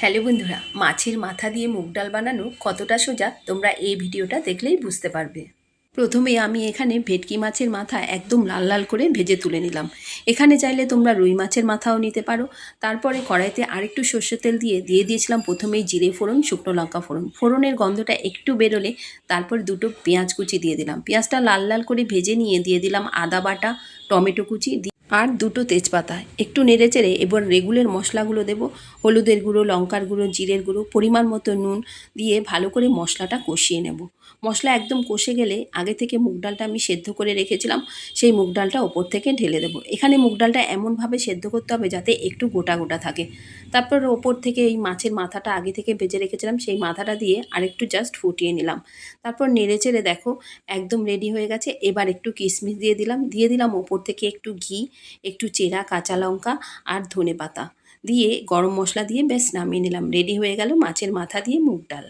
Hello বন্ধুরা, মাছের মাথা দিয়ে মুগ ডাল বানানো কতটা সোজা তোমরা এই ভিডিওটা দেখলেই বুঝতে পারবে। প্রথমে আমি এখানে ভেটকি মাছের মাথা একদম লাল লাল করে ভেজে তুলে নিলাম। এখানে চাইলে তোমরা রুই মাছের মাথাও নিতে পারো। তারপরে কড়াইতে আরেকটু সর্ষের তেল দিয়ে দিয়েছিলাম প্রথমেই জিরে ফোড়ন, শুকনো লঙ্কা ফোড়ন। ফোড়নের গন্ধটা একটু বেরোলে তারপর দুটো পেঁয়াজ কুচি দিয়ে দিলাম। পেঁয়াজটা লাল লাল করে ভেজে নিয়ে দিয়ে দিলাম আদা বাটা, টমেটো কুচি আর দুটো তেজপাতা। একটু নেড়েচেড়ে এবার রেগুলার মশলাগুলো দেবো। হলুদের গুঁড়ো, লঙ্কার গুঁড়ো, জিরের গুঁড়ো, পরিমাণ মতো নুন দিয়ে ভালো করে মশলাটা কষিয়ে নেব। মশলা একদম কষে গেলে আগে থেকে মুগ ডালটা আমি সেদ্ধ করে রেখেছিলাম, সেই মুগ ডালটা ওপর থেকে ঢেলে দেবো। এখানে মুগ ডালটা এমনভাবে সেদ্ধ করতে হবে যাতে একটু গোটা গোটা থাকে। তারপর ওপর থেকে এই মাছের মাথাটা আগে থেকে ভেজে রেখেছিলাম, সেই মাথাটা দিয়ে আরেকটু জাস্ট ফুটিয়ে নিলাম। তারপর নেড়েচেড়ে দেখো একদম রেডি হয়ে গেছে। এবার একটু কিশমিশ দিয়ে দিলাম ওপর থেকে একটু ঘি, একটু চেরা কাঁচা লঙ্কা আর ধনেপাতা দিয়ে গরম মশলা দিয়ে ব্যাস নামিয়ে নিলাম। রেডি হয়ে গেল মাছের মাথা দিয়ে মুগ ডাল।